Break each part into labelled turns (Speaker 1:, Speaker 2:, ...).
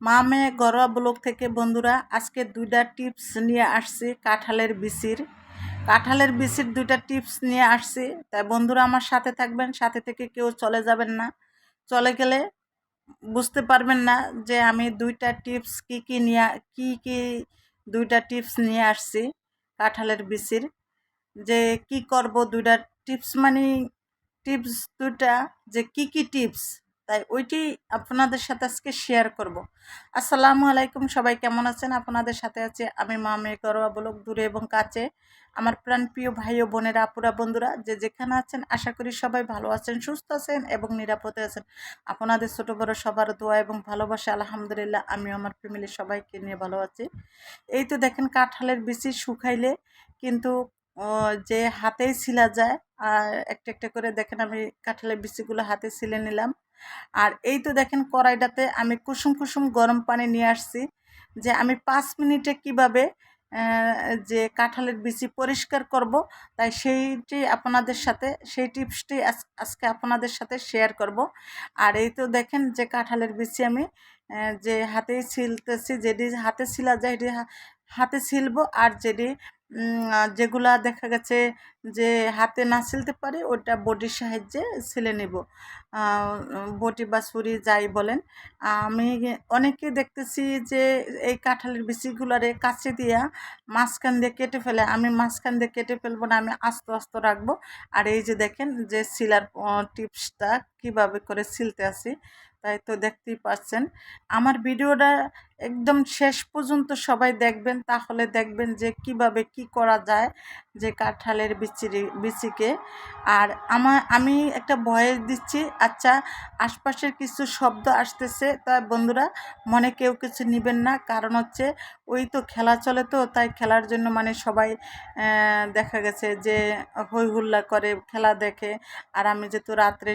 Speaker 1: মা মেয়ে ঘরোয়া ব্লগ থেকে বন্ধুরা আজকে দুইটা টিপস নিয়ে আসছি কাঁঠালের বিচির দুইটা টিপস নিয়ে আসছি। তাই বন্ধুরা আমার সাথে থাকবেন, সাথে থেকে কেউ চলে যাবেন না। চলে গেলে বুঝতে পারবেন না যে আমি দুইটা টিপস কি দুইটা টিপস নিয়ে আসছি কাঁঠালের বিচির। যে কি করব দুইটা টিপস মানে টিপস দুটা, যে কি টিপস, তাই ওইটি আপনাদের সাথে আজকে শেয়ার করব। আসসালামু আলাইকুম, সবাই কেমন আছেন? আপনাদের সাথে আছে আমি মা মেয়ে ঘরোয়া ব্লগ, দূরে এবং কাছে আমার প্রাণপ্রিয় ভাই ও বোনেরা, আপুরা, বন্ধুরা যে যেখানে আছেন, আশা করি সবাই ভালো আছেন, সুস্থ আছেন এবং নিরাপদে আছেন। আপনাদের ছোট বড় সবার দোয়া এবং ভালোবাসা আলহামদুলিল্লাহ আমি আমার ফ্যামিলির সবাইকে নিয়ে ভালো আছি। এই তো দেখেন কাঁঠালের বিচি শুকাইলে কিন্তু যে হাতেই ছিলা যায়। আর একটা একটা করে দেখেন আমি কাঁঠালের বিচিগুলো হাতে ছিলে নিলাম। আর এই তো দেখেন কড়াইটাতে আমি কুসুম কুসুম গরম পানি নিয়ে আসছি, যে আমি 5 মিনিটে কিভাবে যে কাঁঠালের বিচি পরিষ্কার করব, তাই সেই টিপসটি আজকে আপনাদের সাথে শেয়ার করব। আর এই তো দেখেন যে কাঁঠালের বিচি আমি যে হাতেই ছিলতেছি, যেটি হাতে ছিলা যায় এটি হাতে ছিলবো। আর যেগুলা দেখা গেছে যে হাতে না ছিলতে পারি ওটা বটির সাহায্যে ছিলে নিব, বটি বা ছুরি যাই বলেন। আমি অনেকে দেখতেছি যে এই কাঁঠালের বিচিগুলারে কাছে দিয়া মাঝখান দিয়ে কেটে ফেলে। আমি মাঝখান দিয়ে কেটে ফেলবো না, আমি আস্তে আস্তে রাখবো। আর এই যে দেখেন যে সিলার টিপসটা কিভাবে করে ছিলতে আসি, তাই তো দেখতেই পাচ্ছেন। আমার ভিডিওটা একদম শেষ পর্যন্ত সবাই দেখবেন, তাহলে দেখবেন যে কিভাবে কি করা যায় যে কাঁঠালের বিচিকে। আর আমি একটা ভয়েস দিচ্ছি, আচ্ছা আশপাশের কিছু শব্দ আসতেছে, তা বন্ধুরা মনে কেউ কিছু নেবেন না, কারণ হচ্ছে ওই তো খেলা চলে, তো তাই খেলার জন্য মানে সবাই দেখা গেছে যে হই হুল্লা করে খেলা দেখে। আর আমি যেহেতু রাত্রে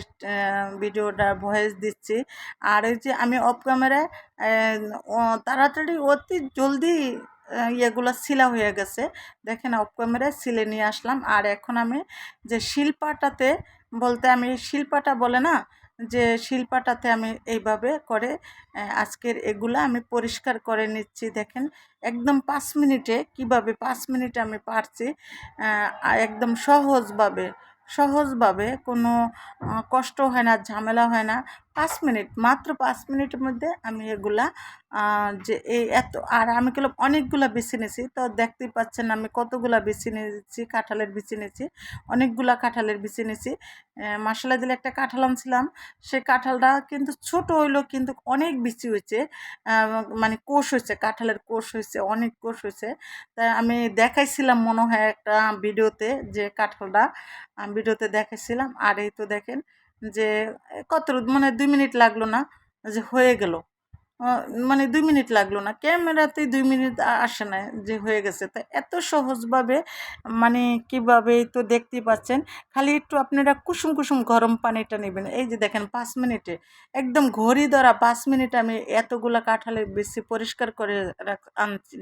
Speaker 1: ভিডিওটা ভয়েস দিচ্ছি, আর ওই যে আমি অফ ক্যামেরায় তাড়াতাড়ি অতি জলদি ইয়েগুলো সিলা হয়ে গেছে। দেখেন অফ ক্যামেরায় সিলে নিয়ে আসলাম। আর এখন আমি যে শিলপাটাতে, বলতে আমি শিলপাটা বলে না, যে শিলপাটাতে আমি এইভাবে করে আজকের এগুলা আমি পরিষ্কার করে নিচ্ছি। দেখেন একদম 5 মিনিটে, কিভাবে 5 মিনিটে আমি পারছি, একদম সহজভাবে কোনো কষ্ট হয় না, ঝামেলা হয় না। 5 মিনিট, মাত্র 5 মিনিটের মধ্যে আমি এগুলা যে এই এত, আর আমি অনেকগুলা বিছি নিয়েছি, তো দেখতেই পাচ্ছেন আমি কতগুলা বিছি নিয়েছি, কাঁঠালের বিছি নিয়েছি, অনেকগুলা কাঁঠালের বিছি নিয়েছি। মশলা দিলে একটা কাঁঠাল আনছিলাম, সেই কাঁঠালটা কিন্তু ছোট হইলো, কিন্তু অনেক বিচি হয়েছে, মানে কোষ হয়েছে, কাঁঠালের কোষ হয়েছে, অনেক কোষ হয়েছে। তাই আমি দেখাইছিলাম মনে হয় একটা ভিডিওতে, যে কাঁঠালটা ভিডিওতে দেখাইছিলাম। আর এই তো দেখেন যে কত, মানে 2 মিনিট লাগলো না যে হয়ে গেল। মানে 2 মিনিট লাগলো না, ক্যামেরাতেই 2 মিনিট আসে না যে হয়ে গেছে। তো এত সহজভাবে, মানে কীভাবে তো দেখতেই পাচ্ছেন। খালি একটু আপনারা কুসুম কুসুম গরম পানিটা নেবেন। এই যে দেখেন 5 মিনিটে, একদম ঘড়ি ধরা 5 মিনিটে আমি এতগুলা কাঁঠালের বিচি পরিষ্কার করে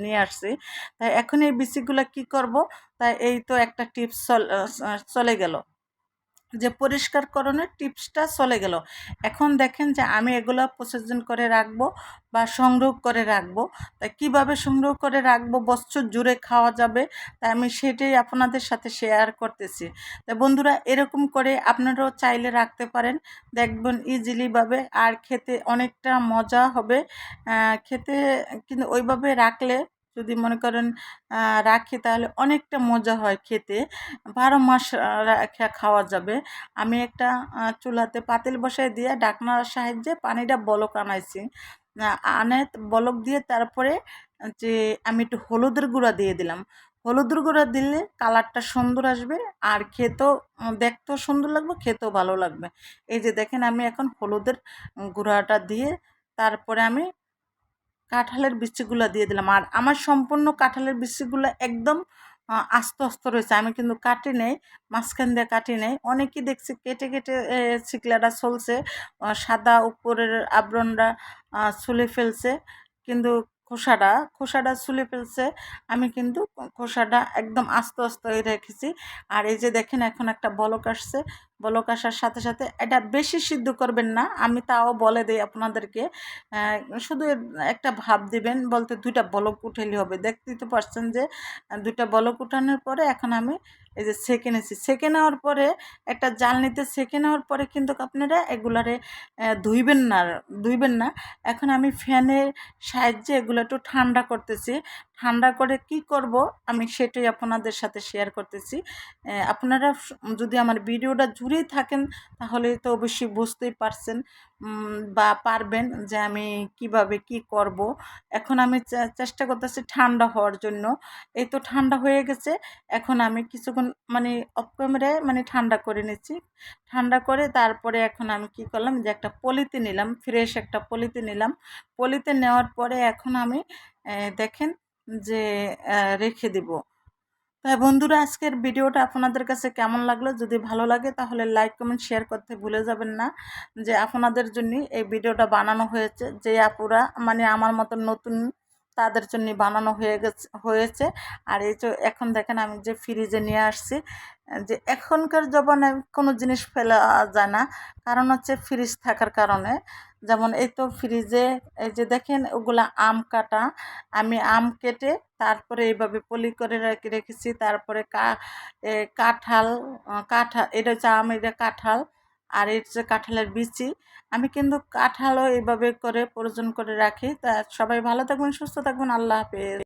Speaker 1: নিয়ে আসছি। তাই এখন এই বিচিগুলা কি করব, তাই এই তো একটা টিপস চলে গেল, যে পরিষ্কারকরণের টিপসটা চলে গেল। এখন দেখেন যে আমি এগুলো প্রসেসিং করে রাখবো বা সংগ্রহ করে রাখবো। তাই কীভাবে সংগ্রহ করে রাখবো, বছর জুড়ে খাওয়া যাবে, তাই আমি সেটাই আপনাদের সাথে শেয়ার করতেছি। তাই বন্ধুরা এরকম করে আপনারাও চাইলে রাখতে পারেন, দেখবেন ইজিলিভাবে, আর খেতে অনেকটা মজা হবে। খেতে কিন্তু ওইভাবে রাখলে, যদি মনে করেন রাখি, তাহলে অনেকটা মজা হয় খেতে, 12 মাস খাওয়া যাবে। আমি একটা চুলাতে পাতিল বসাই দিয়ে ঢাকনার সাহায্যে পানিটা বলক আনাইছি। আনে বলক দিয়ে তারপরে যে আমি একটু হলুদের গুঁড়া দিয়ে দিলাম। হলুদের গুঁড়া দিলে কালারটা সুন্দর আসবে, আর খেতেও দেখতেও সুন্দর লাগবে, খেতেও ভালো লাগবে। এই যে দেখেন আমি এখন হলুদের গুঁড়াটা দিয়ে তারপরে আমি কাঁঠালের বিচিগুলো দিয়ে দিলাম। আর আমার সম্পূর্ণ কাঁঠালের বিচিগুলো একদম আস্তে আস্তে রয়েছে, আমি কিন্তু কাটি নেই, মাঝখান দিয়ে কাটি নেই। অনেকেই দেখছি কেটে কেটে ছিকলাটা চলছে, সাদা উপরের আবরণটা ছুলে ফেলছে, কিন্তু খোসাটা ছুলে ফেলছে। আমি কিন্তু খোসাটা একদম আস্তে আস্তে রেখেছি। আর এই যে দেখেন এখন একটা বলক আসছে, বলক আসার সাথে সাথে এটা বেশি সিদ্ধ করবেন না, আমি তাও বলে দিই আপনাদেরকে। শুধু একটা ভাপ দিবেন, বলতে 2টা বলক উঠাইলে হবে। দেখতেই তো পারছেন যে 2টা বলক উঠানোর পরে এখন আমি এই যে সেঁকে নিয়েছি। সেঁকে নেওয়ার পরে একটা জালনিতে সেঁকে নেওয়ার পরে কিন্তু আপনারা এগুলারে ধুইবেন না। এখন আমি ফ্যানের সাহায্যে এগুলো একটু ঠান্ডা করতেছি। ঠান্ডা করে কি করব আমি সেটাই আপনাদের সাথে শেয়ার করতেছি। আপনারা যদি আমার ভিডিওটা জুড়েই থাকেন তাহলে তো অবশ্যই বুঝতেই পারছেন বা পারবেন যে আমি কিভাবে কি করব। এখন আমি চেষ্টা করতেছি ঠান্ডা হওয়ার জন্য। এই তো ঠান্ডা হয়ে গেছে। এখন আমি কিছুক্ষণ মানে অফ ক্যামেরায় মানে ঠান্ডা করে নিচ্ছি। ঠান্ডা করে তারপরে এখন আমি কি করলাম যে একটা পলিতে নিলাম, ফ্রেশ একটা পলিতে নিলাম। পলিতে নেওয়ার পরে এখন আমি দেখেন যে রেখে দিব। তাই বন্ধুরা, আজকের ভিডিওটা আপনাদের কাছে কেমন লাগলো? যদি ভালো লাগে তাহলে লাইক কমেন্ট শেয়ার করতে ভুলে যাবেন না। যে আপনাদের জন্য এই ভিডিওটা বানানো হয়েছে, যে আপুরা মানে আমার মতন নতুন তাদের জন্য বানানো হয়েছে। আর এই যে এখন দেখেন আমি যে ফ্রিজে নিয়ে আসছি, যে এখনকার জমানায় কোনো জিনিস ফেলা যায় না, কারণ হচ্ছে ফ্রিজ থাকার কারণে। যেমন এই তো ফ্রিজে এই যে দেখেন ওগুলা আম কাটা, আমি আম কেটে তারপরে এইভাবে পলি করে রেখেছি। তারপরে কাঁঠাল, কাঁঠাল এটা হচ্ছে আম, এটা কাঁঠাল, আর এটা হচ্ছে কাঁঠালের বিচি। আমি কিন্তু কাঁঠালও এইভাবে করে প্রয়োজন করে রাখি। তা সবাই ভালো থাকবেন, সুস্থ থাকবেন, আল্লাহ হাফেজ।